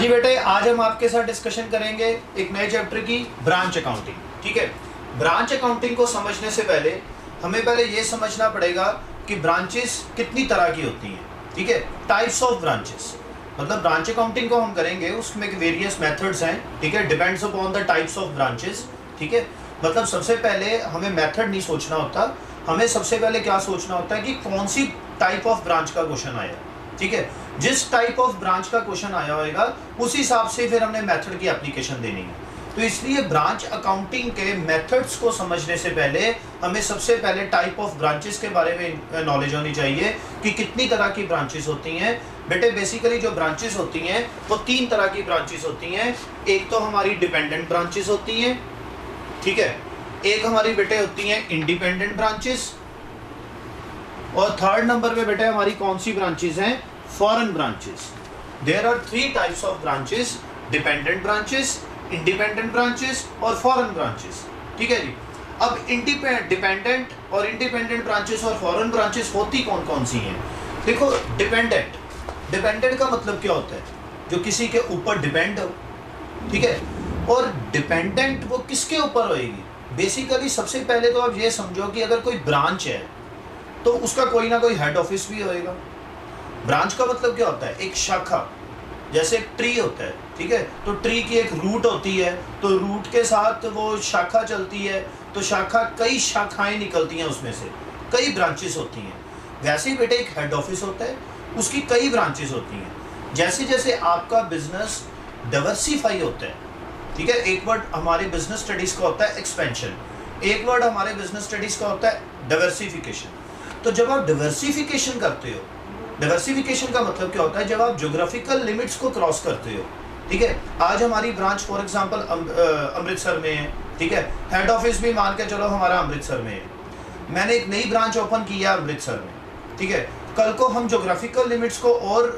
जी बेटे, आज हम आपके साथ डिस्कशन करेंगे एक नए चैप्टर की ब्रांच अकाउंटिंग। ठीक है, ब्रांच अकाउंटिंग को समझने से पहले हमें पहले ये समझना पड़ेगा कि ब्रांचेस कितनी तरह की होती हैं। ठीक है, टाइप्स ऑफ ब्रांचेस, मतलब ब्रांच अकाउंटिंग को हम करेंगे उसमें वेरियस मेथड्स हैं। ठीक है, depends upon the types of branches. ठीक है, मतलब सबसे पहले हमें मेथड नहीं सोचना होता, हमें सबसे पहले क्या सोचना होता है कि कौन सी टाइप ऑफ ब्रांच का क्वेश्चन आया। ठीक है, जिस टाइप ऑफ ब्रांच का क्वेश्चन आया होगा उस हिसाब से फिर हमने मेथड की एप्लीकेशन देनी है। तो इसलिए ब्रांच अकाउंटिंग के मेथड्स को समझने से पहले हमें सबसे पहले टाइप ऑफ ब्रांचेस के बारे में नॉलेज होनी चाहिए कि कितनी तरह की ब्रांचेस होती हैं। बेटे बेसिकली जो ब्रांचेस होती हैं वो तीन तरह की ब्रांचेस होती हैं। एक तो हमारी डिपेंडेंट ब्रांचेस होती हैं, ठीक है, एक हमारी बेटे होती हैं इंडिपेंडेंट ब्रांचेस, और थर्ड नंबर पे बेटे हमारी कौन सी ब्रांचेस हैं, foreign branches. There are three types of branches, dependent branches, independent branches और फॉरेन ब्रांचेस। ठीक है जी, अब डिपेंडेंट और इंडिपेंडेंट ब्रांचेस और फॉरेन ब्रांचेस होती कौन कौन सी हैं। देखो, डिपेंडेंट का मतलब क्या होता है, जो किसी के ऊपर डिपेंड हो। ठीक है, और डिपेंडेंट वो किसके ऊपर होएगी। बेसिकली सबसे पहले तो आप ये समझो कि अगर कोई ब्रांच है तो उसका कोई ना कोई हेड ऑफिस भी होएगा। ब्रांच का मतलब क्या होता है, एक शाखा, जैसे एक ट्री होता है। ठीक है, तो ट्री की एक रूट होती है, तो रूट के साथ वो शाखा चलती है, तो शाखा कई शाखाएं निकलती हैं, उसमें से कई ब्रांचेस होती हैं। वैसे ही बेटे एक हेड ऑफिस होता है, उसकी कई ब्रांचेस होती हैं। जैसे जैसे आपका बिजनेस डाइवर्सिफाई होता है, ठीक है, एक वर्ड हमारे बिजनेस स्टडीज का होता है एक्सपेंशन, एक वर्ड हमारे बिजनेस स्टडीज का होता है डाइवर्सिफिकेशन। तो जब आप डाइवर्सिफिकेशन करते हो, डाइवर्सिफिकेशन का मतलब क्या होता है, जब आप ज्योग्राफिकल लिमिट्स को क्रॉस करते हो। ठीक है, आज हमारी ब्रांच फॉर एग्जांपल अमृतसर में है। ठीक है, हेड ऑफिस भी मान के चलो हमारा अमृतसर में है। मैंने एक नई ब्रांच ओपन की है अमृतसर में। ठीक है, कल को हम ज्योग्राफिकल लिमिट्स को और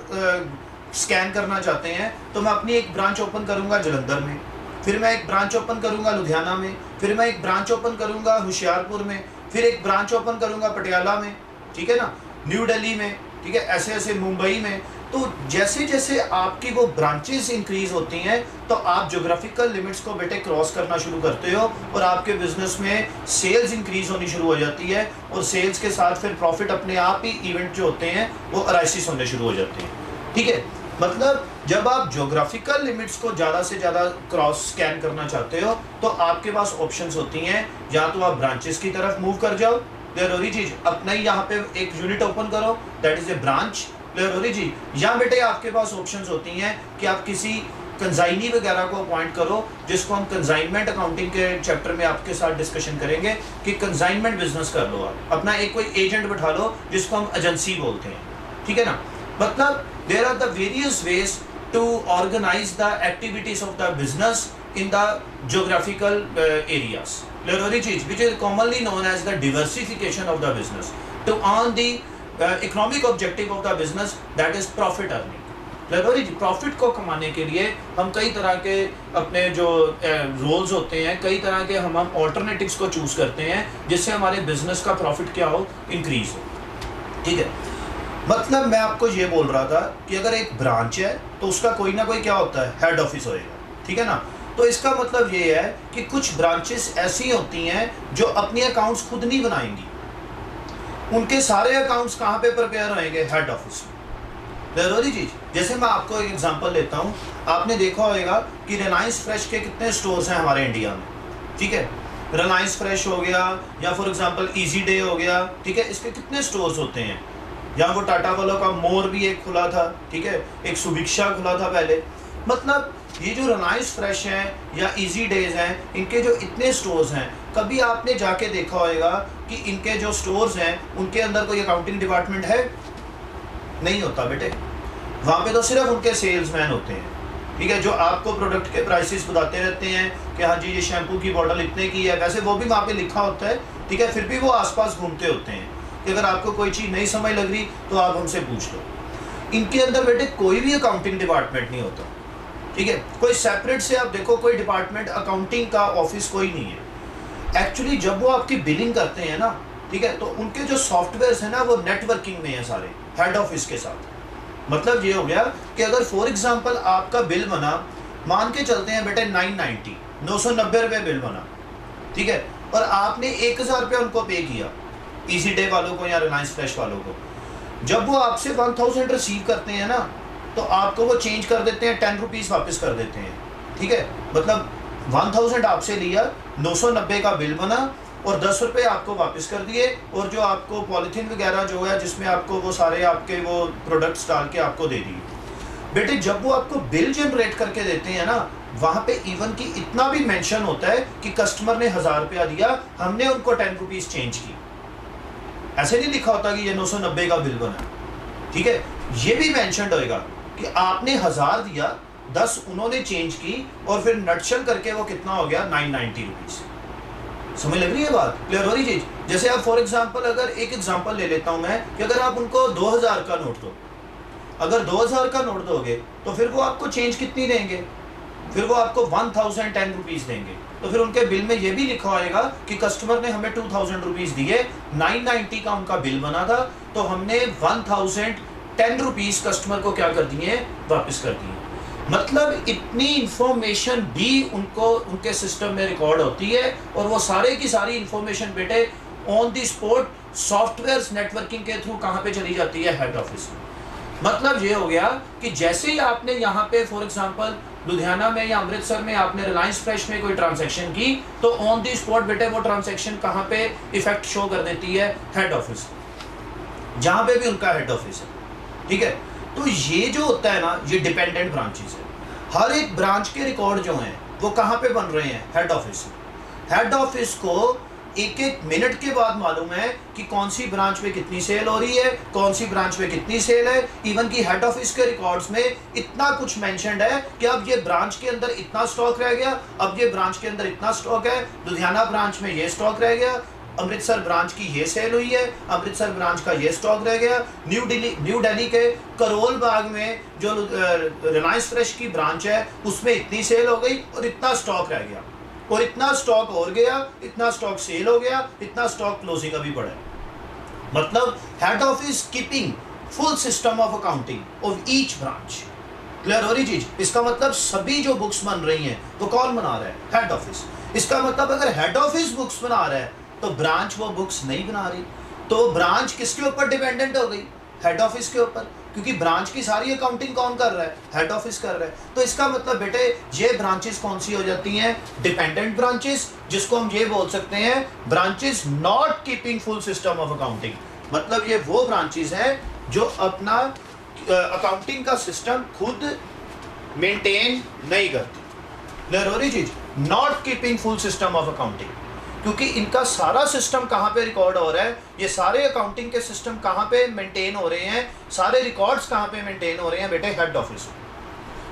स्कैन करना चाहते हैं तो मैं अपनी एक ब्रांच ओपन करूंगा जलंधर में, फिर मैं एक ब्रांच ओपन करूंगा लुधियाना में, फिर मैं एक ब्रांच ओपन करूंगा होशियारपुर में, फिर एक ब्रांच ओपन करूंगा पटियाला में, ठीक है ना, न्यू दिल्ली में, ठीक है, ऐसे ऐसे मुंबई में। तो जैसे जैसे आपकी वो ब्रांचेस इंक्रीज होती हैं तो आप ज्योग्राफिकल लिमिट्स को बेटे क्रॉस करना शुरू करते हो और आपके बिजनेस में सेल्स इंक्रीज होनी शुरू हो जाती है, और सेल्स के साथ फिर प्रॉफिट अपने आप ही इवेंट जो होते हैं वो अराइसिस होने शुरू हो जाते हैं। ठीक है, मतलब जब आप ज्योग्राफिकल लिमिट्स को ज़्यादा से ज़्यादा क्रॉस स्कैन करना चाहते हो तो आपके पास ऑप्शंस होती हैं, या तो आप ब्रांचेस की तरफ मूव कर जाओ, क्लियर हो रही चीज, अपना ही यहाँ पे एक यूनिट ओपन करो, that is a branch, clear हो रही चीज, या बेटे आपके पास ऑप्शंस होती हैं कि आप किसी कंसाइनी वगैरह को अपॉइंट करो, जिसको हम कंसाइनमेंट अकाउंटिंग के चैप्टर में आपके साथ डिस्कशन करेंगे कि कंसाइनमेंट बिजनेस कर लो, आप अपना एक कोई एजेंट बैठा लो जिसको हम एजेंसी बोलते हैं। ठीक है ना, मतलब there are the various ways to organize the activities of the business in the geographical areas, clear हो रही चीज, which is commonly known as the diversification of the business to earn the economic objective of the business, that is profit earning। clear हो रही चीज, profit को कमाने के लिए हम कई तरह के अपने जो रोल्स होते हैं, कई तरह के हम ऑल्टरनेटिव्स को चूज करते हैं जिससे हमारे बिजनेस का प्रॉफिट क्या हो, इंक्रीज हो। ठीक है, मतलब मैं आपको ये बोल रहा था कि अगर एक ब्रांच है तो उसका कोई ना कोई क्या होता है, हेड ऑफिस होएगा। ठीक है ना, तो इसका मतलब ये है कि कुछ ब्रांचेस ऐसी होती हैं जो अपने अकाउंट्स खुद नहीं बनाएंगी, उनके सारे अकाउंट्स कहाँ पे प्रिपेयर होंगे, हेड ऑफिस में। जरूरी चीज, जैसे मैं आपको एक एग्जांपल लेता हूँ, आपने देखा होगा कि रिलायंस फ्रेश के कितने स्टोर्स हैं हमारे इंडिया में। ठीक है, रिलायंस फ्रेश हो गया, या फॉर एग्जाम्पल ईजी डे हो गया, ठीक है, इसके कितने स्टोर्स होते हैं। या वो टाटा वालों का मोर भी एक खुला था, ठीक है, एक सुभिक्षा खुला था पहले। मतलब ये जो रिलायंस फ्रेश हैं या इजी डेज हैं, इनके जो इतने स्टोर्स हैं, कभी आपने जाके देखा होगा कि इनके जो स्टोर्स हैं उनके अंदर कोई अकाउंटिंग डिपार्टमेंट है, नहीं होता बेटे। वहाँ पे तो सिर्फ उनके सेल्समैन होते हैं, ठीक है, जो आपको प्रोडक्ट के प्राइसेस बताते रहते हैं कि हाँ जी ये शैम्पू की बॉटल इतने की है, वैसे वो भी वहाँ पे लिखा होता है। ठीक है, फिर भी वो आसपास घूमते होते हैं कि अगर आपको कोई चीज़ नहीं समझ लग रही तो आप हमसे पूछ लो। इनके अंदर बेटे कोई भी अकाउंटिंग डिपार्टमेंट नहीं होता। ठीक है, कोई सेपरेट से आप देखो कोई डिपार्टमेंट अकाउंटिंग का ऑफिस कोई नहीं है। एक्चुअली जब वो आपकी बिलिंग करते हैं ना, ठीक है, तो उनके जो सॉफ्टवेयर है ना वो नेटवर्किंग में है सारे हेड ऑफिस के साथ। मतलब ये हो गया कि अगर फॉर एग्जांपल आपका बिल बना, मान के चलते हैं बेटे 990 रुपये बिल बना, ठीक है, और आपने 1000 रुपये उनको पे किया, इजी डे वालों को या रिलायंस फ्रेश वालों को। जब वो आपसे 1000 रिसीव करते हैं ना, तो आपको वो चेंज कर देते हैं, 10 रुपीज़ वापस कर देते हैं, ठीक है। मतलब 1000 आपसे लिया, 990 का बिल बना और 10 रुपये आपको वापस कर दिए, और जो आपको पॉलीथीन वगैरह जो है जिसमें आपको वो सारे आपके वो प्रोडक्ट्स डाल के आपको दे दिए। बेटे जब वो आपको बिल जनरेट करके देते हैं ना, वहाँ पे इवन की इतना भी मेंशन होता है कि कस्टमर ने 1000 रुपया दिया, हमने उनको 10 रुपीज़ चेंज की। ऐसे नहीं लिखा होता कि ये 990 का बिल बना, ठीक है। ये भी मेंशन होएगा कि आपने 1000 दिया, 10 उन्होंने चेंज की, और फिर नटशल करके वो कितना हो गया 990 रुपीज़। समझ लग रही है बात, क्लियर हो रही चीज। जैसे आप फॉर एग्जांपल, अगर एक एग्जांपल ले लेता हूं मैं कि अगर आप उनको 2000 का नोट दो, अगर 2000 का नोट दोगे तो फिर वो आपको चेंज कितनी देंगे, फिर वो आपको 1010 रुपीज़ देंगे। तो फिर उनके बिल में ये भी लिखा होएगा कि कस्टमर ने हमें 2000 रुपीज़ दिए, 990 का उनका बिल बना था, तो हमने 1010 रुपीज़ कस्टमर को क्या कर दिए, वापस कर दिए। मतलब इतनी इंफॉर्मेशन भी उनको उनके सिस्टम में रिकॉर्ड होती है, और वो सारे की सारी इंफॉर्मेशन बेटे on the spot software networking के थ्रू कहाँ पे चली जाती है, हेड ऑफिस में। मतलब ये हो गया कि जैसे ही आपने यहाँ पे फॉर एग्जांपल लुधियाना में या अमृतसर में आपने रिलायंस फ्रेश में कोई ट्रांजैक्शन की, तो ऑन दी स्पॉट बेटे वो ट्रांजैक्शन कहाँ पे इफेक्ट शो कर देती है, हेड ऑफिस, जहाँ पे भी उनका हेड ऑफिस है, ठीक है। तो ये जो होता है ना, ये डिपेंडेंट ब्रांचेस है। हर एक ब्रांच के रिकॉर्ड जो हैं वो कहाँ पे बन रहे हैं, हेड ऑफिस। हेड ऑफिस को एक एक मिनट के बाद मालूम है कि कौन सी ब्रांच में कितनी सेल हो रही है, कौन सी ब्रांच में कितनी सेल है। इवन की हेड ऑफिस के रिकॉर्ड्स में इतना कुछ मेंशन्ड है कि अब ये ब्रांच के अंदर इतना स्टॉक रह गया, अब ये ब्रांच के अंदर इतना स्टॉक है, लुधियाना ब्रांच में ये स्टॉक रह गया, अमृतसर ब्रांच की ये सेल हुई है, अमृतसर ब्रांच का ये स्टॉक रह गया, न्यू दिल्ली के करोल बाग में जो रिलायंस फ्रेश की ब्रांच है उसमें इतनी सेल हो गई और इतना स्टॉक रह गया, और इतना स्टॉक और गया, इतना स्टॉक सेल हो गया, इतना स्टॉक क्लोजिंग अभी पड़ा है। मतलब head office keeping full system of accounting of each branch. Clear हो रही चीज। इसका मतलब सभी जो बुक्स बन रही हैं वो कौन बना रहा है, हेड ऑफिस। इसका मतलब अगर हेड ऑफिस बुक्स बना रहा है तो ब्रांच वो बुक्स नहीं बना रही, तो ब्रांच किसके ऊपर डिपेंडेंट हो गई, हेड ऑफिस के ऊपर, क्योंकि ब्रांच की सारी अकाउंटिंग कौन कर रहा है, हेड ऑफिस कर रहा है। तो इसका मतलब बेटे ये ब्रांचेस कौन सी हो जाती हैं, डिपेंडेंट ब्रांचेस, जिसको हम ये बोल सकते हैं branches not keeping full system of accounting. मतलब ये वो ब्रांचेस हैं जो अपना अकाउंटिंग का सिस्टम खुद मेंटेन नहीं करती। क्लियर हो रही चीज, not keeping full system of accounting, क्योंकि इनका सारा सिस्टम कहाँ पे रिकॉर्ड हो रहा है, ये सारे अकाउंटिंग के सिस्टम कहाँ पे मेंटेन हो रहे हैं, सारे रिकॉर्ड्स कहाँ पे मेंटेन हो रहे हैं बेटे, हेड ऑफिस।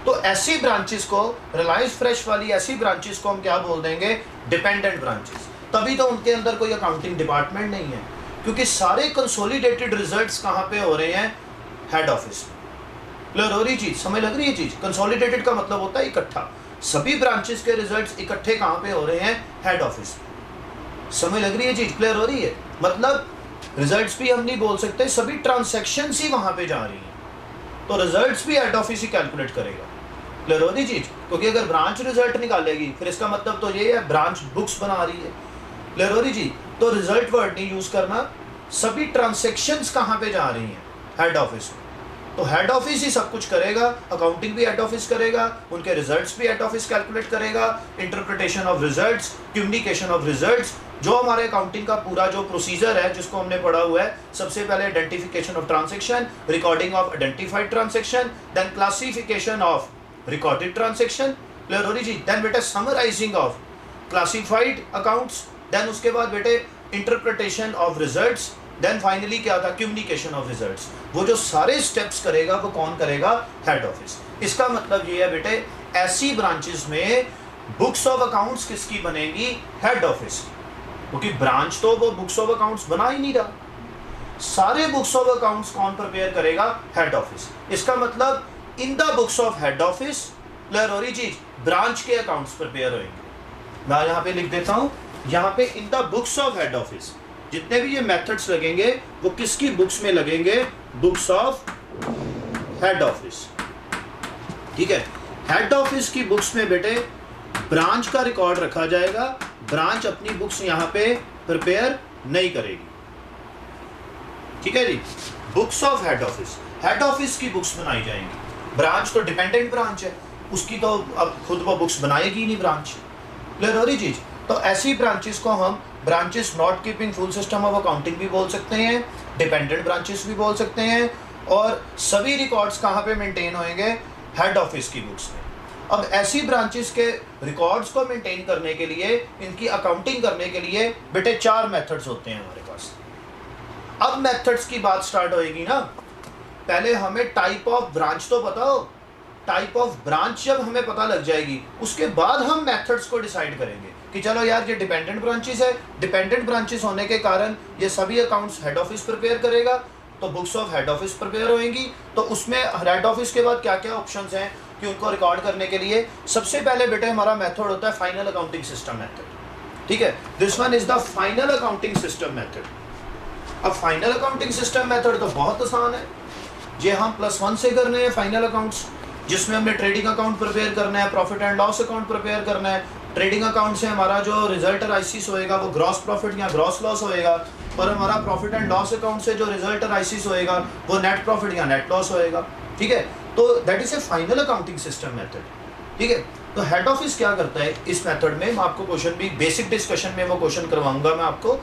तो ऐसी ब्रांचेस को, रिलायंस फ्रेश वाली ऐसी ब्रांचेस को हम क्या बोल देंगे, डिपेंडेंट ब्रांचेस। तभी तो उनके अंदर कोई अकाउंटिंग डिपार्टमेंट नहीं है, क्योंकि सारे कंसोलिडेटेड रिजल्ट्स कहाँ पे हो रहे हैं, हेड ऑफिस। क्लियर हो रही चीज, समझ लग रही है चीज। कंसोलिडेटेड का मतलब होता है इकट्ठा, सभी ब्रांचेस के रिजल्ट्स इकट्ठे कहाँ पे हो रहे हैं, हेड ऑफिस। समझ लग रही है चीज, क्लियर हो रही है। मतलब रिजल्ट्स भी हम नहीं बोल सकते, सभी ट्रांजैक्शंस ही वहां पे जा रही हैं, तो रिजल्ट्स भी हेड ऑफिस ही कैलकुलेट करेगा। क्लियर हो रही चीज, क्योंकि अगर ब्रांच रिजल्ट निकालेगी फिर इसका मतलब तो ये है ब्रांच बुक्स बना रही है। क्लियर हो रही चीज, तो रिजल्ट वर्ड नहीं यूज करना, सभी ट्रांजैक्शंस कहाँ पे जा रही हैं, हेड ऑफिस। तो हेड ऑफिस ही सब कुछ करेगा, अकाउंटिंग भी हेड ऑफिस करेगा, उनके रिजल्ट्स भी हेड ऑफिस कैलकुलेट करेगा, interpretation of results, communication of results, जो हमारे अकाउंटिंग का पूरा जो प्रोसीजर है जिसको हमने पढ़ा हुआ है, सबसे पहले identification of transaction, recording of identified transaction, then classification of recorded transaction. Clear हो रही जी, देन बेटा summarizing of classified accounts, then उसके बाद बेटे interpretation of results, then finally क्या था, कम्युनिकेशन ऑफ रिजल्ट्स। वो जो सारे स्टेप्स करेगा वो कौन करेगा, हेड ऑफिस। इसका मतलब ये है बेटे, ऐसी ब्रांचेस में बुक्स ऑफ अकाउंट्स किसकी बनेगी, हेड ऑफिस, क्योंकि ब्रांच तो वो बुक्स ऑफ अकाउंट्स बना ही नहीं रहा, सारे बुक्स ऑफ अकाउंट्स कौन प्रिपेयर करेगा, हेड ऑफिस। इसका मतलब in the books of head office, clear हो रही चीज, ब्रांच के अकाउंट्स प्रिपेयर होंगे। मैं यहाँ पे लिख देता हूँ, यहाँ पे in the books of head office, जितने भी ये मेथड्स लगेंगे वो किसकी बुक्स में लगेंगे, बुक्स ऑफ हेड ऑफिस। ठीक है, हेड ऑफिस की बुक्स में बेटे ब्रांच का रिकॉर्ड रखा जाएगा, ब्रांच अपनी बुक्स यहाँ पे प्रिपेयर नहीं करेगी। ठीक है जी, books of head office, head office की बुक्स बनाई जाएंगी। ब्रांच तो डिपेंडेंट ब्रांच है, उसकी तो अब खुद वो बुक्स बनाएगी नहीं ब्रांच। क्लियर हो रही चीज? तो ऐसी ब्रांचेस को हम branches not keeping full system of accounting भी बोल सकते हैं, डिपेंडेंट ब्रांचेस भी बोल सकते हैं, और सभी रिकॉर्ड्स कहाँ पे मेंटेन होंगे? हेड ऑफिस की बुक्स में। अब ऐसी ब्रांचेस के रिकॉर्ड्स को मेंटेन करने के लिए, इनकी अकाउंटिंग करने के लिए बेटे 4 मेथड्स होते हैं हमारे पास। अब मेथड्स की बात स्टार्ट होएगी ना, पहले हमें टाइप ऑफ ब्रांच तो पता हो, टाइप ऑफ ब्रांच जब हमें पता लग जाएगी उसके बाद हम मेथड्स को डिसाइड करेंगे कि चलो यार ये डिपेंडेंट ब्रांचेस है, डिपेंडेंट ब्रांचेस होने के कारण ये सभी अकाउंट्स हेड ऑफिस प्रिपेयर करेगा, तो books of head office prepare होंगी। तो उसमें हेड ऑफिस के बाद क्या क्या ऑप्शंस हैं कि उनको रिकॉर्ड करने के लिए? सबसे पहले बेटे हमारा मेथड होता है फाइनल अकाउंटिंग सिस्टम मेथड। ठीक है, this one is the final accounting system method. अब फाइनल अकाउंटिंग सिस्टम मेथड तो बहुत आसान है, ये हम +1 से कर रहे हैं फाइनल अकाउंट्स, जिसमें हमने ट्रेडिंग अकाउंट प्रिपेयर करना है, profit and loss account prepare करना है। ट्रेडिंग अकाउंट से हमारा जो रिजल्ट एनालिसिस होएगा वो ग्रॉस प्रॉफिट या ग्रॉस लॉस होएगा, और हमारा प्रॉफिट एंड लॉस अकाउंट से जो रिजल्ट एनालिसिस होएगा वो नेट प्रॉफिट या नेट लॉस होएगा। ठीक है, तो that is A final accounting system method. ठीक है, तो हेड ऑफिस क्या करता है इस मेथड में? मैं आपको क्वेश्चन भी बेसिक डिस्कशन में वो क्वेश्चन करवाऊंगा मैं आपको।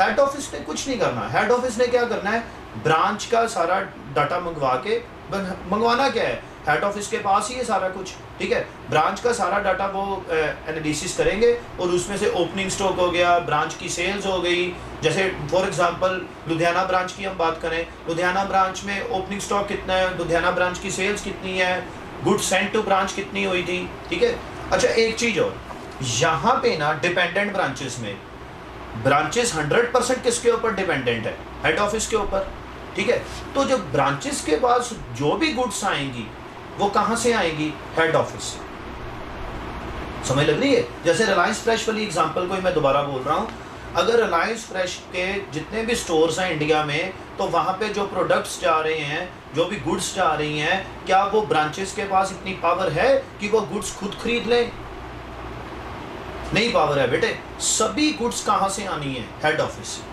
हेड ऑफिस ने कुछ नहीं करना, हेड ऑफिस ने क्या करना है? ब्रांच का सारा डाटा मंगवा के, मंगवाना क्या है, हेड ऑफिस के पास ही है सारा कुछ। ठीक है, ब्रांच का सारा डाटा वो एनालिसिस करेंगे, और उसमें से ओपनिंग स्टॉक हो गया, ब्रांच की सेल्स हो गई। जैसे फॉर एग्जांपल लुधियाना ब्रांच की हम बात करें, लुधियाना ब्रांच में ओपनिंग स्टॉक कितना है, लुधियाना ब्रांच की सेल्स कितनी है, गुड्स सेंट टू ब्रांच कितनी हुई थी। ठीक है, अच्छा एक चीज और, यहाँ पे ना डिपेंडेंट ब्रांचेस में ब्रांचेस 100% किसके ऊपर डिपेंडेंट है? हेड ऑफिस के ऊपर। ठीक है, तो जब ब्रांचेस के पास जो भी गुड्स आएंगी वो कहाँ से आएगी? हेड ऑफिस से। समझ लग रही है? जैसे रिलायंस फ्रेश वाली एग्जांपल को ही मैं दोबारा बोल रहा हूँ, अगर रिलायंस फ्रेश के जितने भी स्टोर्स हैं इंडिया में, तो वहाँ पे जो प्रोडक्ट्स जा रहे हैं, जो भी गुड्स जा रही हैं, क्या वो ब्रांचेस के पास इतनी पावर है कि वो गुड्स खुद खरीद लें? नहीं पावर है बेटे। सभी गुड्स कहाँ से आनी है? हेड ऑफिस से।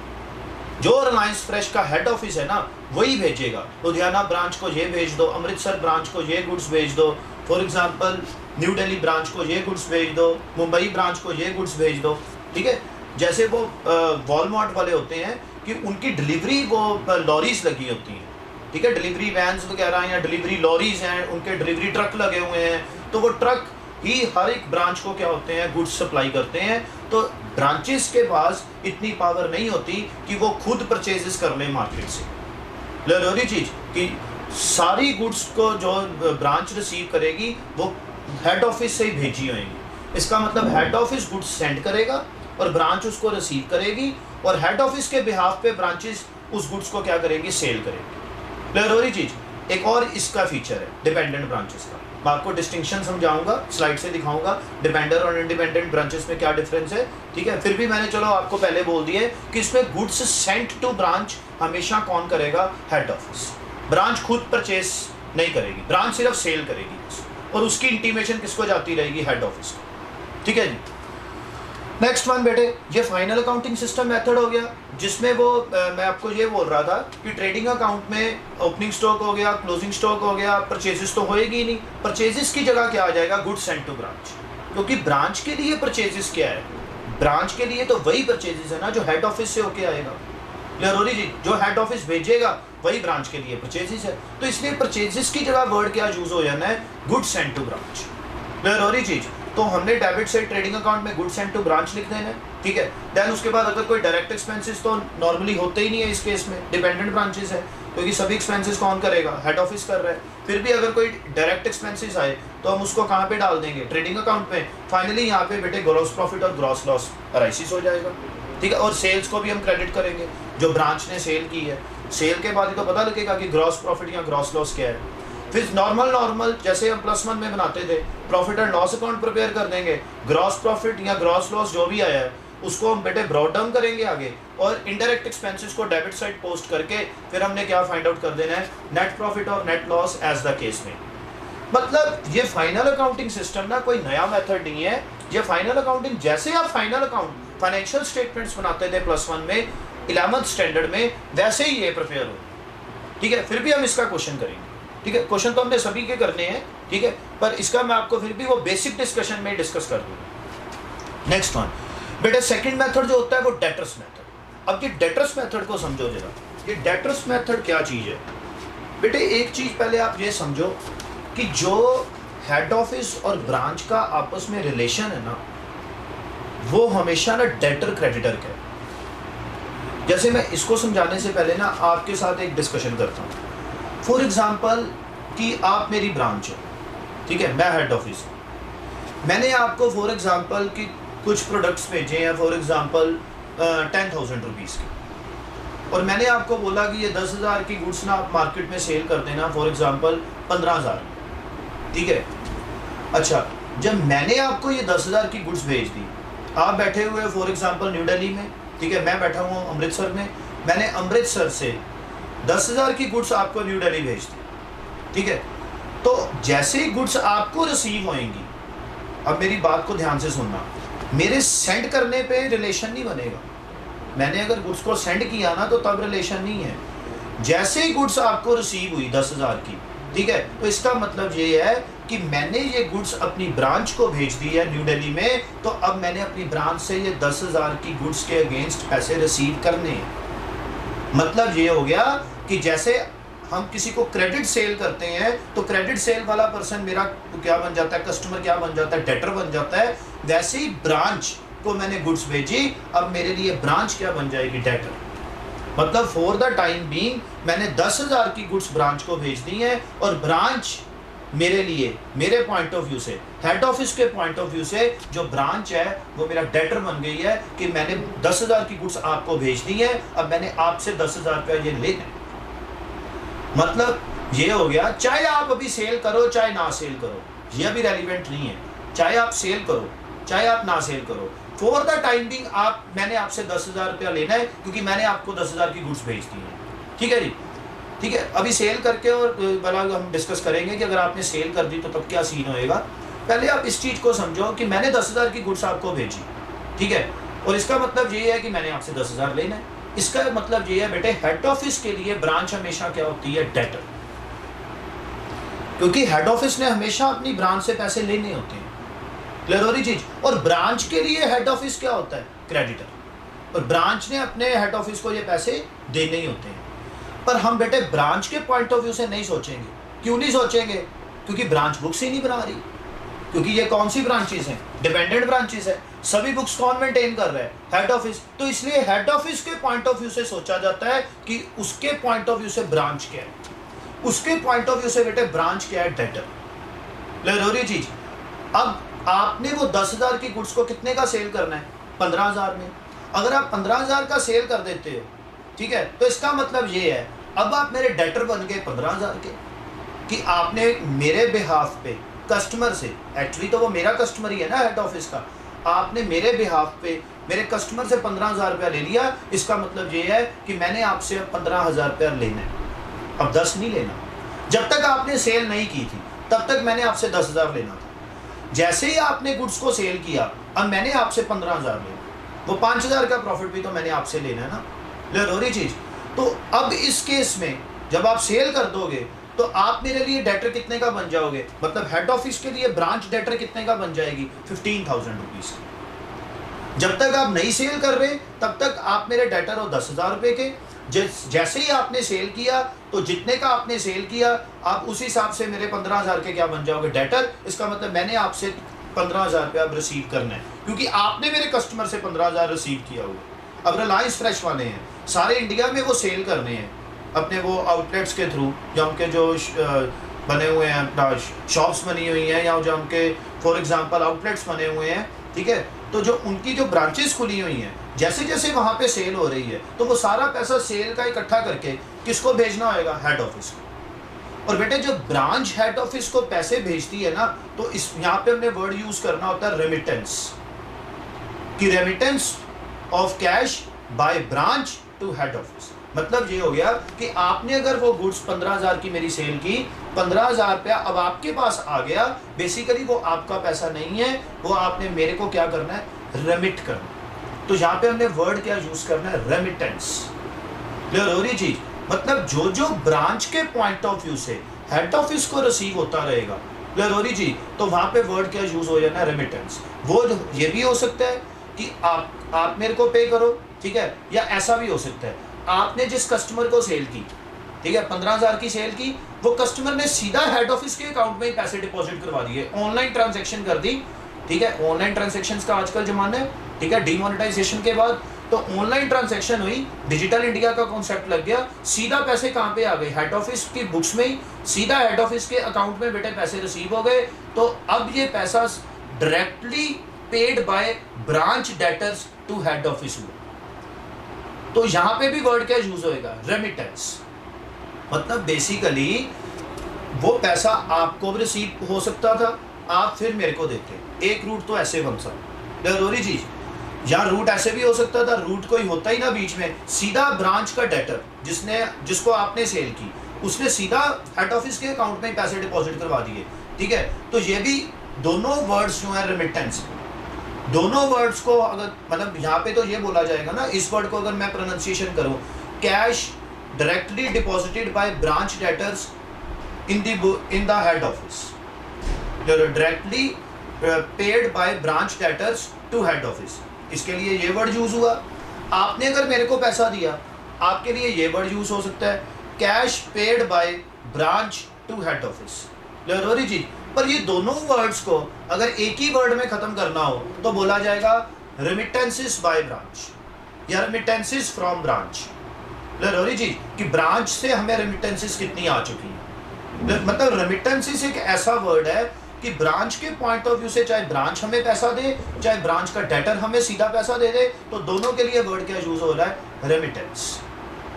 जो रिलायंस फ्रेश का हेड ऑफिस है ना, वही भेजेगा। लुधियाना ब्रांच को ये भेज दो, अमृतसर ब्रांच को ये गुड्स भेज दो, for example new Delhi branch को ये गुड्स भेज दो, मुंबई ब्रांच को ये गुड्स भेज दो। ठीक है, जैसे वो वॉलमार्ट वाले होते हैं कि उनकी डिलीवरी वो लॉरीज लगी होती हैं। ठीक है, डिलीवरी वैन्स वगैरह या डिलीवरी लॉरीज हैं, उनके डिलीवरी ट्रक लगे हुए हैं, तो वो ट्रक ही हर एक ब्रांच को क्या होते हैं? गुड्स सप्लाई करते हैं। तो ब्रांचेस के पास इतनी पावर नहीं होती कि वो खुद परचेजेस कर लें मार्केट से। जरूरी चीज कि सारी गुड्स को जो ब्रांच रिसीव करेगी वो हेड ऑफिस से ही भेजी होंगी। इसका मतलब हेड ऑफिस गुड्स सेंड करेगा और ब्रांच उसको रिसीव करेगी, और हेड ऑफिस के बिहाफ पे ब्रांचेस उस गुड्स को क्या करेंगी? सेल करेंगी। जरूरी चीज एक और इसका फीचर है डिपेंडेंट ब्रांचेस का, मैं आपको डिस्टिंक्शन समझाऊंगा, स्लाइड से दिखाऊंगा डिपेंडेंट और इंडिपेंडेंट ब्रांचेस में क्या डिफरेंस है। ठीक है, फिर भी मैंने चलो आपको पहले बोल दिए कि इसमें गुड्स सेंट टू ब्रांच हमेशा कौन करेगा? Head office. ब्रांच खुद परचेस नहीं करेगी, ब्रांच सिर्फ सेल करेगी, और उसकी इंटीमेशन किसको जाती रहेगी? हेड ऑफिस को। ठीक है जी, नेक्स्ट वन बेटे, ये फाइनल अकाउंटिंग सिस्टम मेथड हो गया, जिसमें वो मैं आपको ये बोल रहा था कि ट्रेडिंग अकाउंट में ओपनिंग स्टॉक हो गया, क्लोजिंग स्टॉक हो गया, परचेजेस तो होएगी ही नहीं। परचेजेस की जगह क्या आ जाएगा? Goods sent to branch. क्योंकि ब्रांच के लिए परचेजेस क्या है? ब्रांच के लिए तो वही परचेजेस है ना जो हेड ऑफिस से होके आएगा। जरूरी जी, जो हेड ऑफिस भेजेगा वही ब्रांच के लिए परचेजेस है, तो इसलिए परचेजेस की जगह वर्ड क्या यूज हो जाना है? Goods sent to branch. जरूरी चीज, तो हमने डेबिट से ट्रेडिंग अकाउंट में गुड्स सेंट टू ब्रांच लिख देना है। ठीक है, देन उसके बाद अगर कोई डायरेक्ट एक्सपेंसेस तो नॉर्मली होते ही नहीं है इस केस में, डिपेंडेंट ब्रांचेस है, क्योंकि सभी एक्सपेंसेस कौन करेगा? हेड ऑफिस कर रहा है। फिर भी अगर कोई डायरेक्ट एक्सपेंसेस आए तो हम उसको कहाँ पे डाल देंगे? ट्रेडिंग अकाउंट में। फाइनली यहाँ पे बेटे ग्रॉस प्रॉफिट और ग्रॉस लॉस एनालिसिस हो जाएगा। ठीक है, और सेल्स को भी हम क्रेडिट करेंगे जो ब्रांच ने सेल की है। सेल के बाद ही तो पता लगेगा कि ग्रॉस प्रॉफिट या ग्रॉस लॉस क्या है। फिर नॉर्मल जैसे हम +1 में बनाते थे, profit and loss account prepare कर देंगे, ग्रॉस प्रॉफिट या ग्रॉस लॉस जो भी आया है उसको हम बेटे ब्रॉट डाउन करेंगे आगे, और इनडायरेक्ट एक्सपेंसेस को डेबिट साइड पोस्ट करके फिर हमने क्या फाइंड आउट कर देना है, नेट प्रॉफिट और net loss as the case में। मतलब ये फाइनल अकाउंटिंग सिस्टम ना कोई नया मेथड नहीं है, ये फाइनल अकाउंटिंग जैसे आप फाइनल अकाउंट फाइनेंशियल स्टेटमेंट्स बनाते थे +1 में 11th स्टैंडर्ड में, वैसे ही ये प्रिपेयर हो, ठीक है। फिर भी हम इसका क्वेश्चन करेंगे, ठीक है। क्वेश्चन तो हमने सभी के करने हैं, ठीक है, पर इसका मैं आपको फिर भी वो बेसिक डिस्कशन में डिस्कस कर दूंगा। नेक्स्ट वन बेटा, सेकंड मेथड जो होता है वो डेटर्स मेथड। अब ये डेटर्स मेथड को समझो जरा, ये डेटर्स मेथड क्या चीज़ है बेटे। एक चीज़ पहले आप ये समझो कि जो हेड ऑफिस और ब्रांच का आपस में रिलेशन है ना, वो हमेशा ना डेटर क्रेडिटर का है। जैसे मैं इसको समझाने से पहले ना आपके साथ एक डिस्कशन करता हूँ। फॉर एग्जांपल कि आप मेरी ब्रांच है, ठीक है, मैं हेड ऑफिस हूँ। मैंने आपको फॉर एग्जांपल कि कुछ प्रोडक्ट्स भेजे हैं, फॉर एग्जांपल 10,000 रुपीज़ के, और मैंने आपको बोला कि ये 10,000 की गुड्स ना आप मार्केट में सेल कर देना फॉर एग्जांपल 15,000, ठीक है। अच्छा, जब मैंने आपको ये 10,000 की गुड्स भेज दी, आप बैठे हुए फॉर एग्जांपल न्यू दिल्ली में, ठीक है, मैं बैठा हूँ अमृतसर में, मैंने अमृतसर से 10,000 की गुड्स आपको न्यू दिल्ली भेज दी, ठीक है। तो जैसे ही गुड्स आपको रिसीव होएंगी, अब मेरी बात को ध्यान से सुनना, मेरे सेंड करने पे रिलेशन नहीं बनेगा। मैंने अगर गुड्स को सेंड किया ना तो तब रिलेशन नहीं है। जैसे ही गुड्स आपको रिसीव हुई 10,000 की, ठीक है, तो इसका मतलब ये है कि मैंने ये गुड्स अपनी ब्रांच को भेज दी है न्यू दिल्ली में, तो अब मैंने अपनी ब्रांच से ये 10,000 की गुड्स के अगेंस्ट पैसे रिसीव करने हैं। मतलब ये हो गया कि जैसे हम किसी को क्रेडिट सेल करते हैं तो क्रेडिट सेल वाला पर्सन मेरा क्या बन जाता है, कस्टमर क्या बन जाता है, डेटर बन जाता है। वैसे ही ब्रांच को मैंने गुड्स भेजी, अब मेरे लिए ब्रांच क्या बन जाएगी, डेटर। मतलब फॉर द टाइम बीइंग मैंने 10,000 की गुड्स ब्रांच को भेज दी है, और ब्रांच मेरे लिए, मेरे पॉइंट ऑफ व्यू से, हेड ऑफिस के पॉइंट ऑफ व्यू से, जो ब्रांच है वो मेरा डेटर बन गई है कि मैंने 10,000 की गुड्स आपको भेज दी है, अब मैंने आपसे 10,000 रुपया ये लेना है। मतलब ये हो गया, चाहे आप अभी सेल करो चाहे ना सेल करो, ये अभी रेलिवेंट नहीं है। चाहे आप सेल करो चाहे आप ना सेल करो, फॉर द टाइम बिंग आप, मैंने आपसे 10,000 रुपया लेना है क्योंकि मैंने आपको 10,000 की गुड्स भेज दी है, ठीक है जी, ठीक है। अभी सेल करके और बड़ा हम डिस्कस करेंगे कि अगर आपने सेल कर दी तो तब क्या सीन होएगा। पहले आप इस चीज़ को समझो कि मैंने 10,000 की गुड्स आपको भेजी, ठीक है, और इसका मतलब ये है कि मैंने आपसे 10,000 लेना है। इसका मतलब ये है बेटे, हेड ऑफिस के लिए ब्रांच हमेशा क्या होती है, डेटर, क्योंकि हेड ऑफिस ने हमेशा अपनी ब्रांच से पैसे लेने होते हैं। क्लियर हो रही चीज। और ब्रांच के लिए हेड ऑफिस क्या होता है, क्रेडिटर, और ब्रांच ने अपने हेड ऑफिस को ये पैसे देने ही होते हैं। पर हम बेटे ब्रांच के पॉइंट ऑफ व्यू से नहीं सोचेंगे। क्यों नहीं सोचेंगे, क्योंकि ब्रांच बुक्स ही नहीं बना रही, क्योंकि ये कौन सी ब्रांचेस हैं, डिपेंडेंट ब्रांचेस है, सभी बुक्स कौन मेंटेन कर रहा है, हेड ऑफिस। तो इसलिए हेड ऑफिस के पॉइंट ऑफ व्यू से सोचा जाता है कि उसके पॉइंट ऑफ व्यू से ब्रांच क्या है, उसके पॉइंट ऑफ व्यू से बेटे ब्रांच क्या है, डेटर। क्लियर हो रही चीज। अब आपने वो 10,000 की गुड्स को कितने का सेल करना है, 15,000 में। अगर आप 15,000 का सेल कर देते हो, ठीक है, तो इसका मतलब ये है अब आप मेरे डेटर बन गए 15,000 के, कि आपने मेरे बिहाफ पे कस्टमर से, एक्चुअली तो वो मेरा कस्टमर ही है ना हेड ऑफिस का, आपने मेरे बिहाफ पे मेरे कस्टमर से 15,000 रुपया ले लिया। इसका मतलब ये है कि मैंने आपसे 15,000 रुपया लेना है, अब 10 नहीं लेना। जब तक आपने सेल नहीं की थी तब तक मैंने आपसे 10,000 लेना था। जैसे ही आपने गुड्स को सेल किया, अब मैंने आपसे 15,000 लेना, वो 5,000 का प्रॉफिट भी तो मैंने आपसे लेना है ना। क्लियर हो रही चीज। तो अब इस केस में जब आप सेल कर दोगे तो आप मेरे लिए डेटर कितने का बन जाओगे, मतलब हेड ऑफिस के लिए ब्रांच डेटर कितने का बन जाएगी, 15,000 रुपीज का। जब तक आप नहीं सेल कर रहे तब तक आप मेरे डेटर हो 10,000 रुपए के। जैसे ही आपने सेल किया तो जितने का आपने सेल किया आप उस हिसाब से मेरे 15,000 के क्या बन जाओगे, डेटर। इसका मतलब मैंने आपसे 15,000 रुपया अब रिसीव करना है, क्योंकि आपने मेरे कस्टमर से 15,000 रिसीव किया हुआ। अब रिलायंस फ्रेश वाले हैं, सारे इंडिया में वो सेल करने हैं अपने वो आउटलेट्स के थ्रू, या उनके जो बने हुए हैं शॉप्स बनी हुई हैं, या जो उनके फॉर एग्जांपल आउटलेट्स बने हुए हैं, ठीक है। तो जो उनकी जो ब्रांचेस खुली हुई हैं, जैसे जैसे वहाँ पे सेल हो रही है तो वो सारा पैसा सेल का इकट्ठा करके किसको भेजना होगा, हेड ऑफिस को। और बेटे जब ब्रांच हेड ऑफिस को पैसे भेजती है ना, तो इस यहाँ पे हमने वर्ड यूज करना होता है रेमिटेंस, कि remittance of cash by branch to head office. मतलब ये हो गया कि आपने अगर वो गुड्स 15,000 की मेरी सेल की, 15,000 रुपया अब आपके पास आ गया, बेसिकली वो आपका पैसा नहीं है, वो आपने मेरे को क्या करना है, रेमिट करना। तो यहाँ पे हमने वर्ड क्या यूज करना है, रेमिटेंस। क्लियर हो रही चीज? मतलब जो जो ब्रांच के पॉइंट ऑफ व्यू से हेड ऑफिस को रिसीव होता रहेगा, क्लियर हो रही चीज, तो वहां पे वर्ड क्या यूज हो जाना है, रेमिटेंस। वो ये भी हो सकता है कि आप मेरे को पे करो, ठीक है, या ऐसा भी हो सकता है आपने जिस कस्टमर को सेल की, ठीक है, 15,000 की सेल की, वो कस्टमर ने सीधा हेड ऑफिस के अकाउंट में ही पैसे डिपॉजिट करवा दिए, ऑनलाइन ट्रांजैक्शन कर दी, ठीक है। ऑनलाइन ट्रांजैक्शंस का आजकल जमाना है, ठीक है, डीमोनेटाइजेशन के बाद तो ऑनलाइन ट्रांजैक्शन हुई, डिजिटल इंडिया का कॉन्सेप्ट लग गया, सीधा पैसे कहाँ पे आ गए, हेड ऑफिस की बुक्स में ही, सीधा हेड ऑफिस के अकाउंट में बेटे पैसे रिसीव हो गए। तो अब ये पैसा directly paid by branch debtors to head office हुआ। तो यहां पे भी वर्ड क्या यूज होएगा, रेमिटेंस। मतलब बेसिकली वो पैसा आपको भी रिसीव हो सकता था, आप फिर मेरे को देते। एक रूट तो ऐसे बन सकता, जरूरी चीज, या रूट ऐसे भी हो सकता था, रूट कोई होता ही ना बीच में, सीधा ब्रांच का डेटर जिसको आपने सेल की, उसने सीधा हेड ऑफिस के अकाउंट में पैसे डिपॉजिट करवा दिए, ठीक है। तो ये भी दोनों वर्ड्स जो है रेमिटेंस, दोनों वर्ड्स को अगर मतलब यहाँ पे तो ये बोला जाएगा ना, इस वर्ड को अगर मैं प्रोनाउंसिएशन करूँ, cash directly deposited by branch debtors in the head office, directly paid by branch debtors to head office, इसके लिए ये वर्ड यूज हुआ। आपने अगर मेरे को पैसा दिया, आपके लिए ये वर्ड यूज हो सकता है, cash paid by branch to head office, जरूरी चीज। पर ये दोनों वर्ड्स को अगर एक ही वर्ड में खत्म करना हो तो बोला जाएगा रेमिटेंसेस बाय ब्रांच या रेमिटेंसेस फ्रॉम ब्रांच। जरूरी चीज कि ब्रांच से हमें रेमिटेंसेस कितनी आ चुकी है। मतलब रेमिटेंसेस एक ऐसा वर्ड है कि ब्रांच के पॉइंट ऑफ व्यू से, चाहे ब्रांच हमें पैसा दे, चाहे ब्रांच का डेटर हमें सीधा पैसा दे दे, तो दोनों के लिए वर्ड क्या यूज हो रहा है, रेमिटेंस।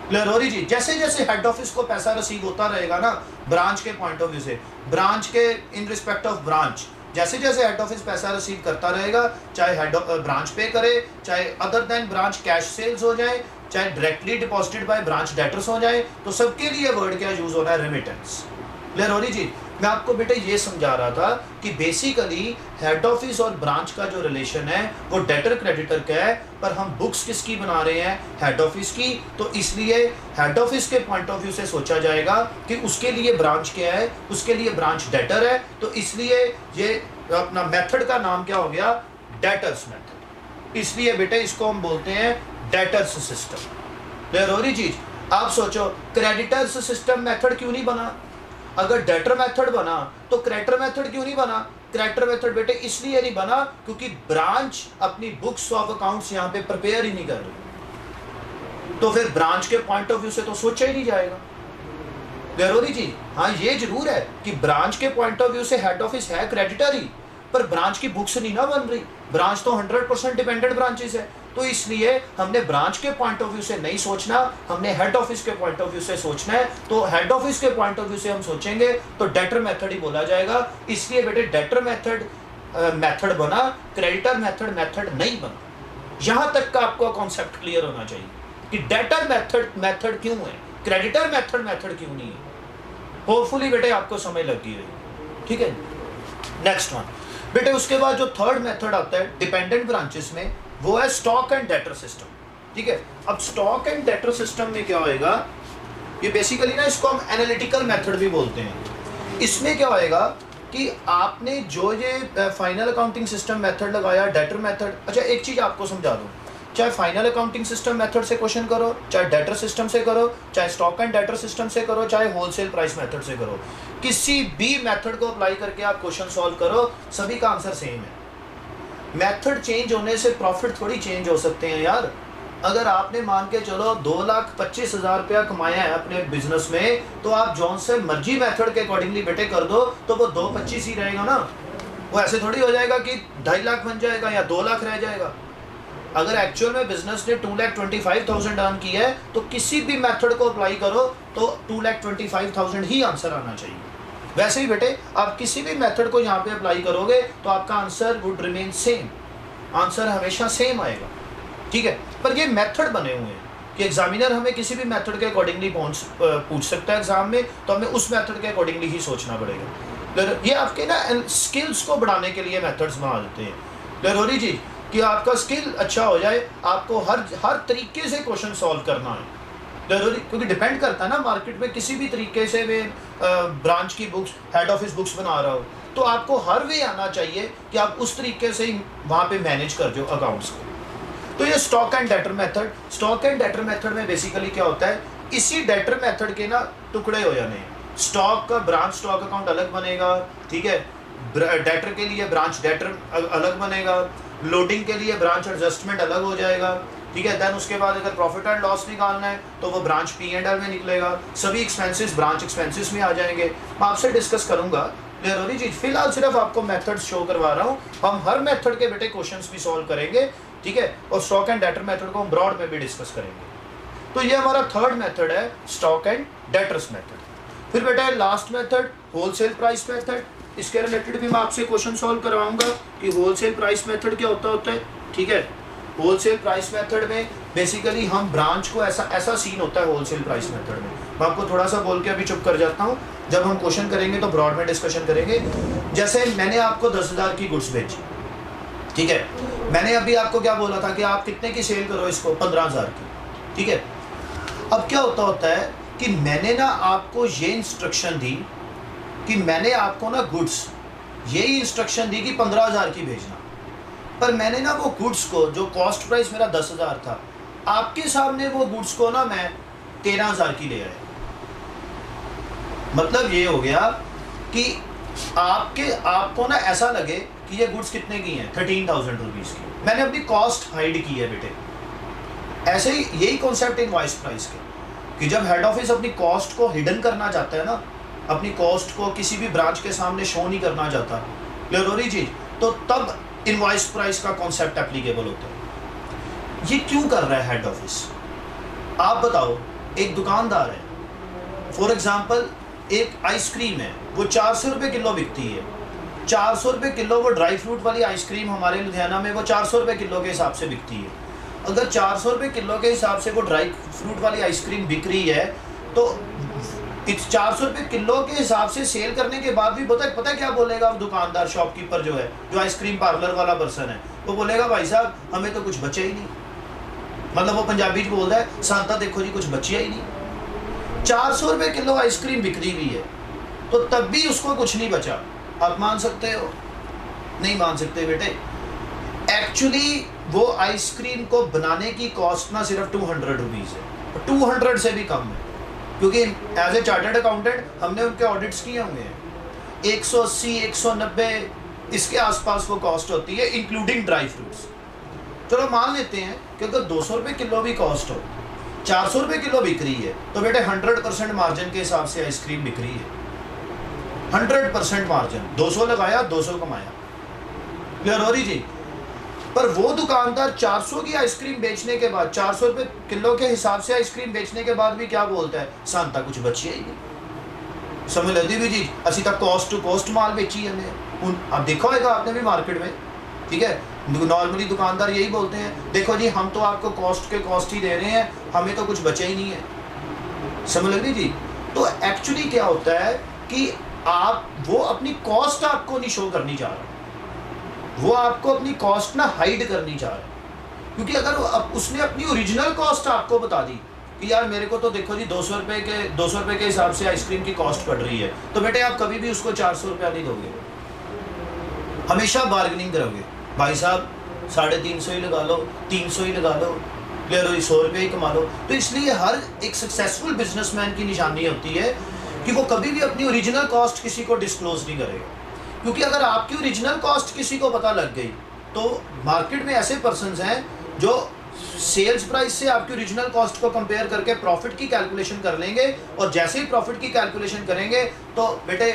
क्लियर हो रही चीज? जैसे जैसे हेड ऑफिस को पैसा रिसीव होता रहेगा ना ब्रांच के पॉइंट ऑफ व्यू से, ब्रांच के इन रिस्पेक्ट ऑफ ब्रांच, जैसे जैसे हेड ऑफिस पैसा रिसीव करता रहेगा, चाहे हेड ब्रांच पे करे, चाहे other than branch cash sales हो जाए, चाहे directly deposited by branch debtors हो जाए, तो सबके लिए वर्ड क्या यूज हो रहा है, रेमिटेंस। क्लियर हो रही चीज? मैं आपको बेटे ये समझा रहा था कि बेसिकली हेड ऑफिस और ब्रांच का जो रिलेशन है वो डेटर क्रेडिटर का है, पर हम बुक्स किसकी बना रहे हैं, हेड ऑफिस की। तो इसलिए हेड ऑफिस के पॉइंट ऑफ व्यू से सोचा जाएगा कि उसके लिए ब्रांच क्या है, उसके लिए ब्रांच डेटर है। तो इसलिए ये अपना मेथड का नाम क्या हो गया, डेटर्स मेथड। इसलिए बेटे इसको हम बोलते हैं डेटर्स सिस्टम। क्लियर हो रही चीज? आप सोचो क्रेडिटर्स सिस्टम मेथड क्यों नहीं बना, अगर डेटर मेथड बना तो क्रेडिटर मेथड क्यों नहीं बना? क्रेडिटर मेथड बेटे इसलिए नहीं बना क्योंकि ब्रांच अपनी बुक्स ऑफ अकाउंट्स यहाँ पे प्रिपेयर ही नहीं कर रही, तो फिर ब्रांच के पॉइंट ऑफ व्यू से तो सोचा ही नहीं जाएगा। जरूरी चीज, हाँ ये जरूर है कि ब्रांच के पॉइंट ऑफ व्यू से हेड ऑफिस है क्रेडिटर ही, पर ब्रांच की बुक्स नहीं ना बन रही, ब्रांच तो 100% डिपेंडेंट ब्रांचेस है। तो इसलिए हमने ब्रांच के पॉइंट ऑफ व्यू से नहीं सोचना, हमने हेड ऑफिस के पॉइंट ऑफ व्यू से सोचना है। तो हेड ऑफिस के पॉइंट ऑफ व्यू से हम सोचेंगे तो डेटर मेथड ही बोला जाएगा। इसलिए बेटे डेटर मेथड बना, क्रेडिटर मेथड नहीं बना। यहां तक का आपको कॉन्सेप्ट क्लियर होना चाहिए कि डेटर मेथड क्यों है, क्रेडिटर मेथड क्यों नहीं है। होपफुली बेटे आपको समझ लग गई है, ठीक है। नेक्स्ट वन बेटे, उसके बाद जो थर्ड मेथड आता है डिपेंडेंट ब्रांचेस में, वो है स्टॉक एंड डेटर सिस्टम, ठीक है। अब स्टॉक एंड डेटर सिस्टम में क्या होएगा, ये बेसिकली ना इसको हम एनालिटिकल मेथड भी बोलते हैं। इसमें क्या होएगा कि आपने जो ये फाइनल अकाउंटिंग सिस्टम मेथड लगाया, डेटर मेथड, अच्छा एक चीज आपको समझा दूं, चाहे फाइनल अकाउंटिंग सिस्टम मेथड से क्वेश्चन करो, चाहे डेटर सिस्टम से करो, चाहे स्टॉक एंड डेटर सिस्टम से करो, चाहे होलसेल प्राइस मेथड से करो, किसी भी मेथड को अप्लाई करके आप क्वेश्चन सॉल्व करो, सभी का आंसर सेम है। मेथड चेंज होने से प्रॉफिट थोड़ी चेंज हो सकते हैं यार। अगर आपने मान के चलो 2,25,000 रुपया कमाया है अपने बिजनेस में, तो आप जौन से मर्जी मेथड के अकॉर्डिंगली बेटे कर दो तो वो 2,25,000 ही रहेगा ना। वो ऐसे थोड़ी हो जाएगा कि 2.5 लाख बन जाएगा या 2 लाख रह जाएगा। अगर एक्चुअल में बिजनेस ने 2,25,000 अर्न किया है तो किसी भी मेथड को अप्लाई करो तो 2,25,000 ही आंसर आना चाहिए। वैसे ही बेटे आप किसी भी मेथड को यहाँ पे अप्लाई करोगे तो आपका answer would remain same, answer हमेशा सेम आएगा, ठीक है। पर ये मेथड बने हुए हैं कि एग्जामिनर हमें किसी भी मेथड के अकॉर्डिंगली पूछ सकता है एग्जाम में, तो हमें उस मेथड के अकॉर्डिंगली ही सोचना पड़ेगा। ये आपके ना स्किल्स को बढ़ाने के लिए मेथड्स बना देते हैं। जरूरी चीज़ कि आपका स्किल अच्छा हो जाए, आपको हर तरीके से क्वेश्चन सॉल्व करना है जरूरी, क्योंकि डिपेंड करता है ना मार्केट में किसी भी तरीके से वे ब्रांच की बुक्स, हेड ऑफिस बुक्स बना रहा हो, तो आपको हर वे आना चाहिए कि आप उस तरीके से ही वहाँ पे मैनेज कर दो अकाउंट्स को। तो ये stock and debtor method, stock and debtor method में बेसिकली क्या होता है, इसी डेटर मेथड के ना टुकड़े हो जाने हैं। स्टॉक का ब्रांच स्टॉक अकाउंट अलग बनेगा, ठीक है, डेटर के लिए ब्रांच डेटर अलग बनेगा, लोडिंग के लिए ब्रांच एडजस्टमेंट अलग हो जाएगा, ठीक है। देन उसके बाद अगर प्रॉफिट एंड लॉस निकालना है तो वो ब्रांच P&L में निकलेगा, सभी एक्सपेंसेस ब्रांच एक्सपेंसेस में आ जाएंगे। मैं आपसे डिस्कस करूंगा, क्लियर हो रही चीज़। फिलहाल सिर्फ आपको मेथड शो करवा रहा हूँ, हम हर मेथड के बेटे क्वेश्चंस भी सॉल्व करेंगे, ठीक है, और स्टॉक एंड डेटर मेथड को हम ब्रॉड में भी डिस्कस करेंगे। तो ये हमारा थर्ड मेथड है, स्टॉक एंड डेटर्स मेथड। फिर बेटा last method, wholesale price method. इसके रिलेटेड भी मैं आपसे क्वेश्चन सॉल्व करवाऊंगा कि होलसेल प्राइस मेथड क्या होता है, ठीक है। होलसेल प्राइस मेथड में बेसिकली हम ब्रांच को ऐसा सीन होता है होलसेल प्राइस मेथड में। मैं आपको थोड़ा सा बोल के अभी चुप कर जाता हूँ, जब हम क्वेश्चन करेंगे तो ब्रॉड में डिस्कशन करेंगे। जैसे मैंने आपको 10,000 की गुड्स बेची, ठीक है, मैंने अभी आपको क्या बोला था कि आप कितने की सेल करो इसको, 15,000 की, ठीक है। अब क्या होता है कि मैंने ना आपको ये इंस्ट्रक्शन दी कि मैंने आपको ना गुड्स यही इंस्ट्रक्शन दी कि 15,000 की भेजना, पर मैंने ना वो गुड्स को, जो कॉस्ट प्राइस मेरा 10,000 था, आपके सामने वो गुड्स को ना मैं 13,000 की ले आया। मतलब ये हो गया कि आपको ना ऐसा लगे कि ये गुड्स कितने की हैं, 13,000 रुपीज़ की। मैंने अपनी कॉस्ट हाइड की है बेटे। ऐसे ही यही कॉन्सेप्ट इनवॉइस प्राइस के, कि जब हेड ऑफिस अपनी कॉस्ट को हिडन करना चाहता है ना, अपनी कॉस्ट को किसी भी ब्रांच के सामने शो नहीं करना चाहता, क्लियर हो रही चीज़, तो तब इनवॉइस प्राइस का कॉन्सेप्ट एप्लीकेबल होता है। ये क्यों कर रहा है हेड ऑफिस, आप बताओ। एक दुकानदार है, फॉर एग्जांपल एक आइसक्रीम है, वो 400 रुपये किलो बिकती है। 400 रुपये किलो वो ड्राई फ्रूट वाली आइसक्रीम हमारे लुधियाना में वो 400 रुपये किलो के हिसाब से बिकती है। अगर 400 रुपये किलो के हिसाब से वो ड्राई फ्रूट वाली आइसक्रीम बिक रही है, तो इस 400 रुपये किलो के हिसाब से सेल करने के बाद भी पता क्या बोलेगा वो दुकानदार, शॉपकीपर जो है, जो आइसक्रीम पार्लर वाला पर्सन है, वो बोलेगा भाई साहब हमें तो कुछ बचे ही नहीं। मतलब वो पंजाबी में बोलता है, सांता देखो जी कुछ बचिया ही नहीं। 400 रुपये किलो आइसक्रीम बिक रही हुई है, तो तब भी उसको कुछ नहीं बचा। आप मान सकते हो? नहीं मान सकते बेटे। एक्चुअली वो आइसक्रीम को बनाने की कॉस्ट ना सिर्फ 200 रुपीज़ है, 200 से भी कम है, क्योंकि एज ए चार्टर्ड अकाउंटेंट हमने उनके ऑडिट्स किए होंगे हैं। 180, 190 इसके आसपास वो कॉस्ट होती है, इंक्लूडिंग ड्राई फ्रूट्स। चलो मान लेते हैं कि अगर 200 रुपये किलो भी कॉस्ट हो, 400 रुपये किलो बिक रही है, तो बेटे 100% मार्जिन के हिसाब से आइसक्रीम बिक रही है। 100% मार्जिन, 200 लगाया 200 कमाया, क्लियर हो रही जी। पर वो दुकानदार 400 की आइसक्रीम बेचने के बाद, 400 रुपये किलो के हिसाब से आइसक्रीम बेचने के बाद भी क्या बोलता है, सांता कुछ बची ही नहीं। समझ लेती भी जी, असी तक कॉस्ट टू कॉस्ट माल बेची हमने। अब देखा होगा आपने भी मार्केट में, ठीक है, नॉर्मली दुकानदार यही बोलते हैं, देखो जी हम तो आपको कॉस्ट के कॉस्ट ही दे रहे हैं, हमें तो कुछ बचे ही नहीं है। समझ लग रही जी। तो एक्चुअली क्या होता है कि वो अपनी कॉस्ट आपको नहीं शो करनी चाह रहा, वो आपको अपनी कॉस्ट ना हाइड करनी चाह रहा है। क्योंकि अगर उसने अपनी ओरिजिनल कॉस्ट आपको बता दी कि यार मेरे को तो देखो जी 200 रुपये के हिसाब से आइसक्रीम की कॉस्ट पड़ रही है, तो बेटे आप कभी भी उसको 400 रुपया नहीं दोगे, हमेशा बार्गेनिंग करोगे। भाई साहब 350 ही लगा लो, 300 ही लगा लो, क्लियर हो, 100 रुपये ही कमा लो। तो इसलिए हर एक सक्सेसफुल बिजनेसमैन की निशानी होती है कि वो कभी भी अपनी ओरिजिनल कॉस्ट किसी को डिस्क्लोज नहीं करेगा। क्योंकि अगर आपकी ओरिजिनल कॉस्ट किसी को पता लग गई, तो मार्केट में ऐसे पर्सन्स हैं जो सेल्स प्राइस से आपकी ओरिजिनल कॉस्ट को कंपेयर करके प्रॉफिट की कैलकुलेशन कर लेंगे, और जैसे ही प्रॉफिट की कैलकुलेशन करेंगे तो बेटे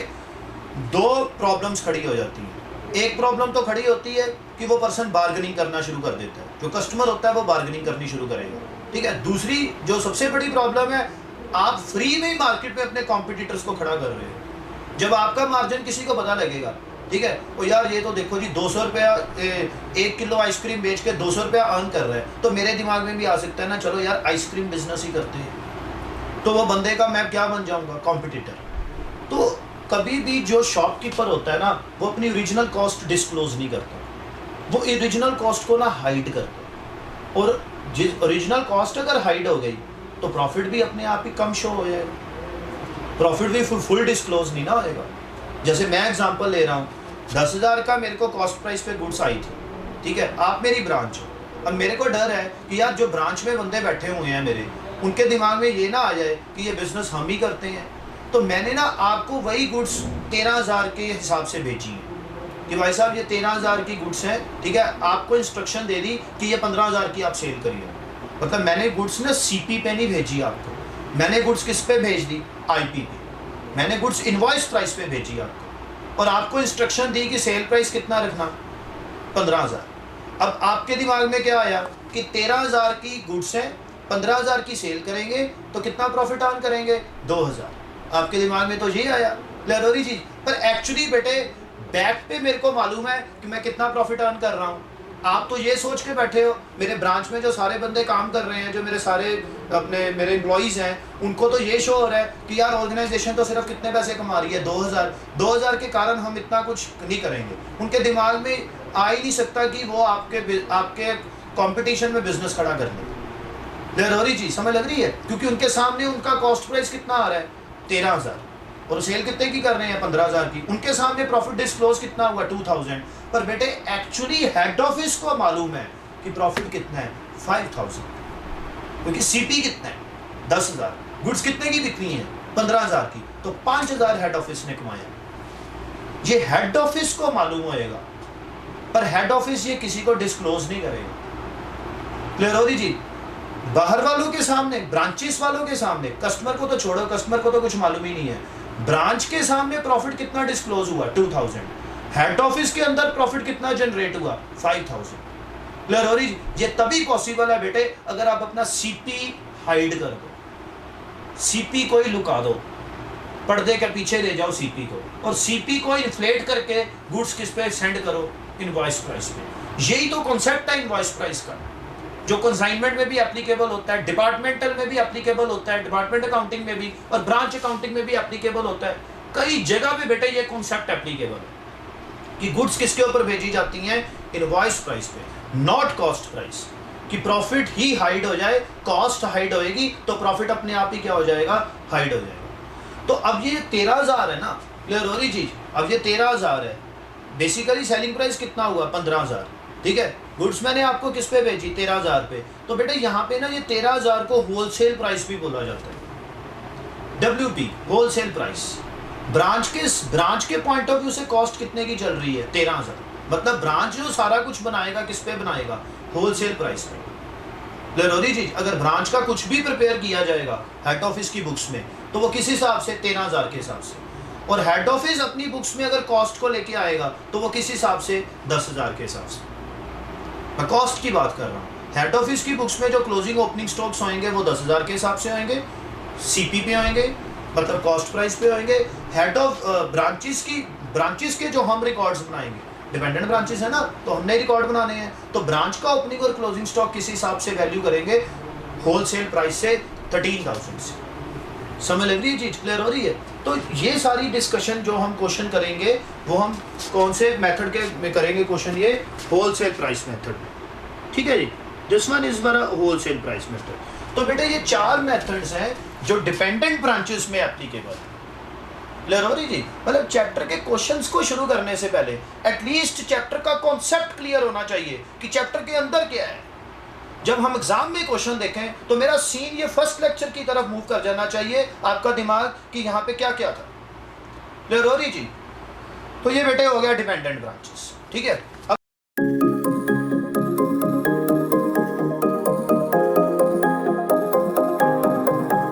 दो प्रॉब्लम्स खड़ी हो जाती हैं। एक प्रॉब्लम तो खड़ी होती है कि वो पर्सन बार्गेनिंग करना शुरू कर देता है, जो कस्टमर होता है वो बार्गेनिंग करनी शुरू करेगा, ठीक है। दूसरी जो सबसे बड़ी प्रॉब्लम है, आप फ्री में मार्केट में अपने कॉम्पिटिटर्स को खड़ा कर रहे हो। जब आपका मार्जिन किसी को पता लगेगा, ठीक है। और यार ये तो देखो जी 200 रुपया 1 किलो आइसक्रीम बेच के 200 रुपया अर्न कर रहा है, तो मेरे दिमाग में भी आ सकता है ना, चलो यार आइसक्रीम बिजनेस ही करते हैं। तो वो बंदे का मैं क्या बन जाऊंगा, कॉम्पिटिटर। तो कभी भी जो शॉपकीपर होता है ना, वो अपनी ओरिजिनल कॉस्ट डिस्क्लोज नहीं करता, वो ओरिजिनल कॉस्ट को ना हाइड करता है। और जिस ओरिजिनल कॉस्ट अगर हाइड हो गई तो प्रॉफिट भी अपने आप ही कम शो हो जाएगा, प्रॉफिट भी फुल डिस्क्लोज नहीं ना होएगा। जैसे मैं एग्जांपल ले रहा हूँ, 10,000 का मेरे को कॉस्ट प्राइस पे गुड्स आई थी, ठीक है। आप मेरी ब्रांच हो, अब मेरे को डर है कि यार जो ब्रांच में बंदे बैठे हुए हैं मेरे, उनके दिमाग में ये ना आ जाए कि ये बिजनेस हम ही करते हैं। तो मैंने ना आपको वही गुड्स 13,000 के हिसाब से बेची है कि भाई साहब ये 13,000 की गुड्स हैं, ठीक है। आपको इंस्ट्रक्शन दे दी कि ये 15,000 की आप सेल करिए। मतलब मैंने गुड्स ना सीपी पे नहीं भेजी आपको, मैंने गुड्स किस पे भेज दी, आईपी पे। मैंने गुड्स इनवॉइस प्राइस पे भेजी आपको, और आपको इंस्ट्रक्शन दी कि सेल प्राइस कितना रखना, 15,000। अब आपके दिमाग में क्या आया कि 13,000 की गुड्स हैं, 15,000 की सेल करेंगे तो कितना प्रॉफिट अर्न करेंगे, 2,000। आपके दिमाग में तो ये आया क्लियर चीज। पर एक्चुअली बेटे बैक पे मेरे को मालूम है कि मैं कितना प्रॉफिट अर्न कर रहा हूँ। आप तो ये सोच के बैठे हो, मेरे ब्रांच में जो सारे बंदे काम कर रहे हैं, जो मेरे सारे अपने मेरे एम्प्लॉइज़ हैं, उनको तो ये शो हो रहा है कि यार ऑर्गेनाइजेशन तो सिर्फ कितने पैसे कमा रही है, 2,000 के कारण हम इतना कुछ नहीं करेंगे। उनके दिमाग में आ ही नहीं सकता कि वो आपके कंपटीशन में बिजनेस खड़ा कर ले। क्लियर हो रही चीज़, समझ लग रही है? क्योंकि उनके सामने उनका कॉस्ट प्राइस कितना आ रहा है, 13,000, और सेल कितने की कर रहे हैं, 15,000 की। उनके सामने प्रॉफिट डिस्क्लोज कितना हुआ, 2,000। पर बेटे एक्चुअली हेड ऑफिस को मालूम है कि प्रॉफिट कितना है, 5,000, क्योंकि सीपी कितना है, 10,000। गुड्स कितने की बिकनी है, 15,000 की, तो 5,000 हेड ऑफिस ने कमाया। ये हेड ऑफिस को मालूम होएगा, पर हेड ऑफिस ये किसी को डिस्क्लोज नहीं करेगा। क्लियर हो रही जी? बाहर वालों के सामने, ब्रांचेस वालों के सामने, कस्टमर को तो छोड़ो, कस्टमर को तो कुछ मालूम ही नहीं है, ब्रांच के सामने प्रॉफिट कितना डिस्क्लोज हुआ, 2,000। हेड ऑफिस के अंदर प्रॉफिट कितना जनरेट हुआ, 5,000। क्लियर हो रही? ये तभी पॉसिबल है बेटे अगर आप अपना सीपी हाइड कर दो, सीपी को ही लुका दो, पर्दे के पीछे ले जाओ सीपी को, और सीपी को इन्फ्लेट करके गुड्स किस पे सेंड करो, इनवॉइस प्राइस पे। यही तो कॉन्सेप्ट है इनवॉइस प्राइस का, जो कंसाइनमेंट में भी एप्लीकेबल होता है, डिपार्टमेंटल में भी एप्लीकेबल होता है, डिपार्टमेंट अकाउंटिंग में भी, और ब्रांच अकाउंटिंग में भी एप्लीकेबल होता है। कई जगह पे बेटे ये कॉन्सेप्ट एप्लीकेबल है कि गुड्स किसके ऊपर भेजी जाती हैं, इनवॉइस प्राइस पे, नॉट कॉस्ट प्राइस। कि प्रॉफिट ही हाइड हो जाए, कॉस्ट हाइड होएगी तो प्रॉफिट अपने आप ही क्या हो जाएगा, हाइड हो जाएगा। तो अब ये 13,000 है ना, क्लियर हो रही चीज? अब ये 13,000 है, बेसिकली सेलिंग प्राइस कितना हुआ, 15,000, ठीक है। गुड्स मैंने आपको किस पे भेजी, 13,000 पे। तो बेटे यहाँ पे ना ये 13,000 को होलसेल प्राइस भी बोला जाता है, WP, होलसेल प्राइस। ब्रांच के पॉइंट ऑफ व्यू से कॉस्ट कितने की चल रही है, 13,000। मतलब ब्रांच जो सारा कुछ बनाएगा किस पे बनाएगा, होलसेल प्राइस पे। क्लियर हो रही चीज? अगर ब्रांच का कुछ भी प्रिपेयर किया जाएगा हेड ऑफिस की बुक्स में, तो वो किस हिसाब से, 13,000 के हिसाब से। और हेड ऑफिस अपनी बुक्स में अगर कॉस्ट को लेके आएगा तो वो किस हिसाब से, 10,000 के हिसाब से। मैं कॉस्ट की बात कर रहा हूँ। हेड ऑफिस की बुक्स में जो क्लोजिंग ओपनिंग स्टॉक्स होंगे वो 10,000 के हिसाब से होंगे, सीपी पे होंगे, मतलब कॉस्ट प्राइस पे होंगे। हेड ऑफ ब्रांचेस के जो हम रिकॉर्ड्स बनाएंगे, डिपेंडेंट ब्रांचेस है ना, तो हमने रिकॉर्ड बनाने हैं, तो ब्रांच का ओपनिंग और क्लोजिंग स्टॉक किस हिसाब से वैल्यू करेंगे, होलसेल प्राइस से 13,000 से। समझ लग रही है चीज? क्लियर हो रही है? तो ये सारी डिस्कशन जो हम क्वेश्चन करेंगे वो हम कौन से मेथड के में करेंगे क्वेश्चन, ये होलसेल प्राइस मेथड, ठीक है जी। This one is for wholesale price method. तो बेटा ये 4 मेथड्स हैं जो डिपेंडेंट ब्रांचेस में एप्लीकेबल है। क्लियर हो रही जी? मतलब चैप्टर के क्वेश्चंस को शुरू करने से पहले एटलीस्ट चैप्टर का कॉन्सेप्ट क्लियर होना चाहिए कि चैप्टर के अंदर क्या है। जब हम एग्जाम में क्वेश्चन देखें तो मेरा सीन ये फर्स्ट लेक्चर की तरफ मूव कर जाना चाहिए आपका दिमाग कि यहाँ पे क्या क्या था। क्लियर हो रही जी? तो ये बेटे हो गया डिपेंडेंट ब्रांचेस, ठीक है।